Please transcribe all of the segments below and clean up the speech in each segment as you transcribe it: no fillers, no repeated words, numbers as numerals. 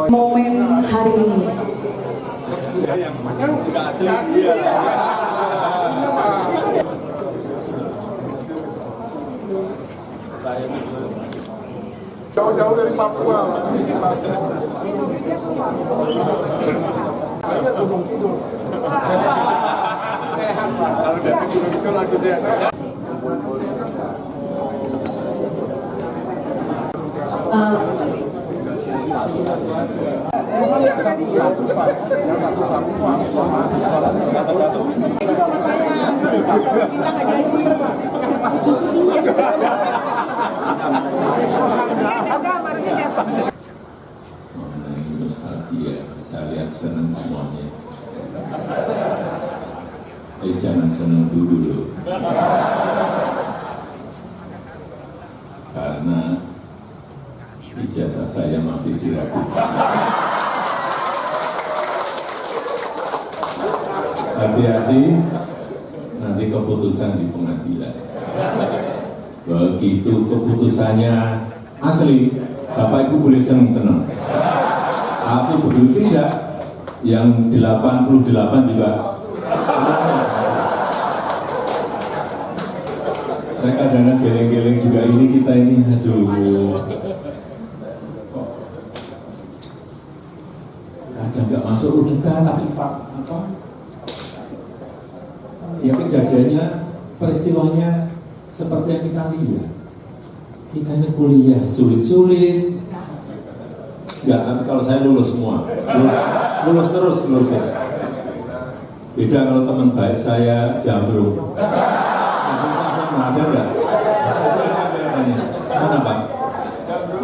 momen hari ini. Jauh-jauh dari Papua. Gunung Kidul. Kalau dari Gunung Kidul langsung dia. Itu sama saya, kita nggak jadi. Saya lihat senang semuanya. Jangan senang dulu loh. Karena ijazah saya masih diragukan. Hati-hati nanti keputusan di pengadilan. Begitu keputusannya asli, Bapak Ibu boleh senang-senang. Tapi begitu tidak, yang 88 juga. Saya kadang-kadang geleng-geleng juga ini kita ini, aduh. Kadang nggak masuk logika, tapi apa? Ya kejadiannya, peristiwanya seperti yang kita lihat. Kita ini kuliah sulit-sulit. Ya, tapi kalau saya lulus semua, lulus terus. Beda kalau teman baik saya Jambrung. Ada nggak? Mana Pak?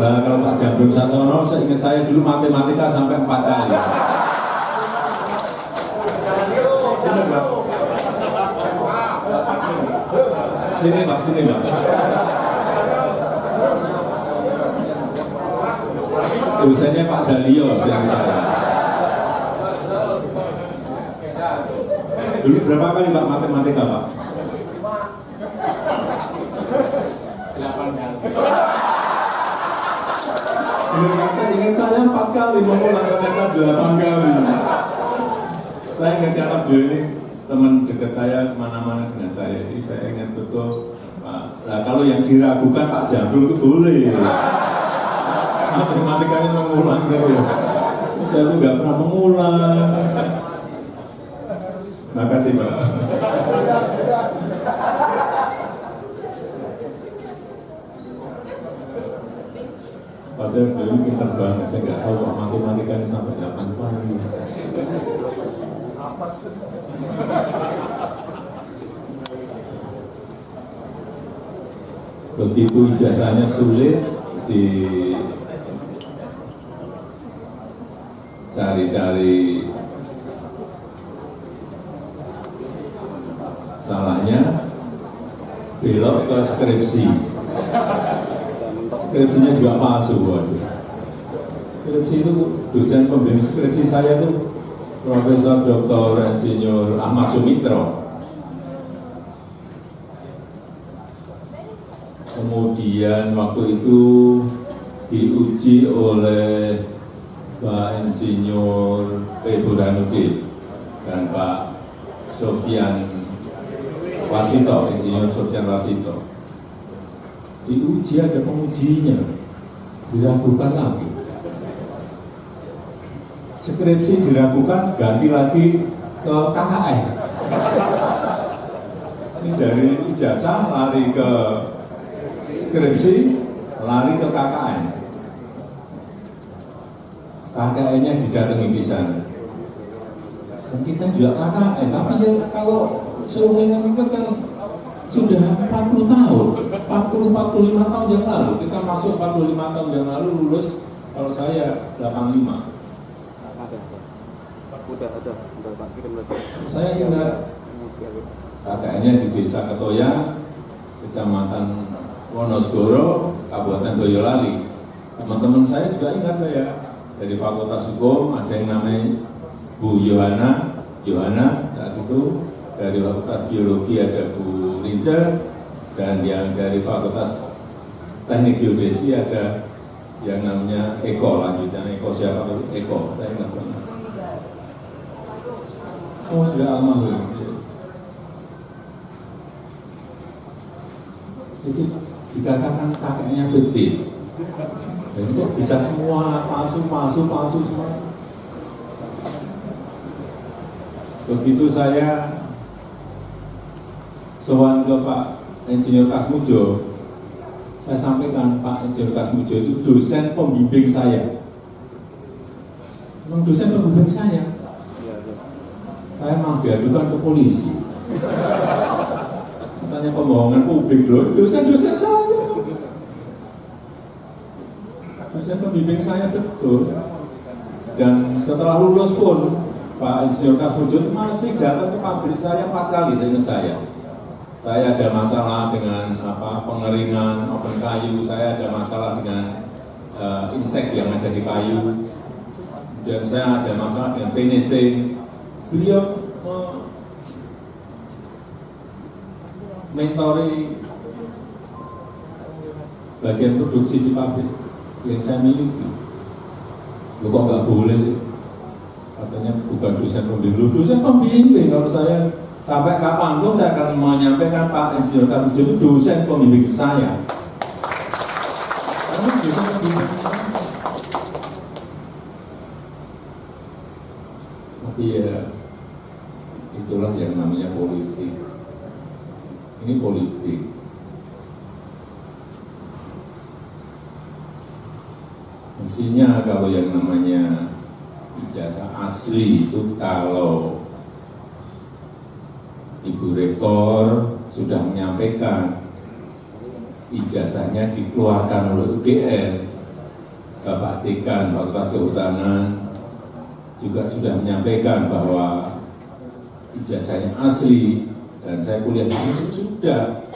Nah, kalau Pak Jambrung Sasono, seingat saya dulu matematika sampai 4 kali. Benar Pak? Sini Pak. Dosennya Pak Dalio yang saya. Dulu berapa kali Pak matematika Pak? 8 kali. Saya ingat saya 4 kali mengulang ternyata 8 kali. Saya ingat karena beliau ini teman dekat saya kemana-mana dengan saya. Jadi saya ingat betul Pak. Nah kalau yang diragukan Pak Jambrung itu boleh. Matematikanya mengulang terus. Saya tuh nggak pernah mengulang. Makasih Pak. Padahal beliau pintar banget. Saya nggak tahu matematikanya sampai 8 kali. Begitu ijazahnya sulit cari-cari salahnya, belok ke skripsi. Skripsinya juga palsu. Waduh. Skripsi itu dosen pembimbing skripsi saya tuh Profesor Dr. Insinyur Ahmad Sumitro. Kemudian waktu itu diuji oleh Pak Insinyur P. Burhanuddin dan Pak Sofyan Wasito, Insinyur Sofyan Wasito. Diuji ada pengujinya, diragukan lagi. Skripsi diragukan, ganti lagi ke KKN. Ini dari ijazah lari ke skripsi, lari ke KKN. KKN-nya didatangi di sana. Dan kita juga KKN, tapi ya kalau suruh ingat kan sudah 40 tahun, 45 tahun yang lalu. Kita masuk 45 tahun yang lalu, lulus kalau saya 85. Udah Pak kirim lagi. Saya ingat KKN-nya di Desa Ketoya, Kecamatan Wonosgoro, Kabupaten Boyolali. Teman-teman saya juga ingat saya dari Fakultas Hukum, ada yang namanya Bu Yohana saat itu, dari Fakultas Biologi ada Bu Rincer, dan yang dari Fakultas teknik geodesi ada yang namanya Eko, lanjutan Eko siapa tuh? Eko, saya nggak pernah. Oh sudah almarhum. Itu dikatakan kakeknya fiktif. Dan itu bisa semua palsu semua. Begitu saya sowan ke Pak Insinyur Kasmujo, saya sampaikan Pak Insinyur Kasmujo itu dosen pembimbing saya. Memang dosen pembimbing saya. Saya mau diadukan ke polisi. Katanya pembohongan publik loh, dosen-dosen saya. Dosen pembimbing saya betul. Dan setelah lulus pun Pak Insinyur Kasmujo itu masih datang ke pabrik saya 4 kali, saya ingat saya. Saya ada masalah dengan pengeringan open kayu, saya ada masalah dengan insek yang ada di kayu, dan saya ada masalah dengan finishing. Beliau mentori bagian produksi di pabrik yang saya miliki. Lu kok nggak boleh sih? Katanya bukan dosen pembimbing. Dosen pembimbing, kalau saya sampai kapanpun saya akan menyampaikan Pak Insinyur Kasmujo itu dosen pembimbing saya. Karena dosen pembimbing saya. Tapi ya itulah yang namanya politik. Ini politik. Mestinya kalau yang namanya ijazah asli itu kalau Ibu Rektor sudah menyampaikan ijazahnya dikeluarkan oleh UGM, Bapak Dekan Fakultas Kehutanan juga sudah menyampaikan bahwa ijazahnya asli dan saya kuliah di sini sudah.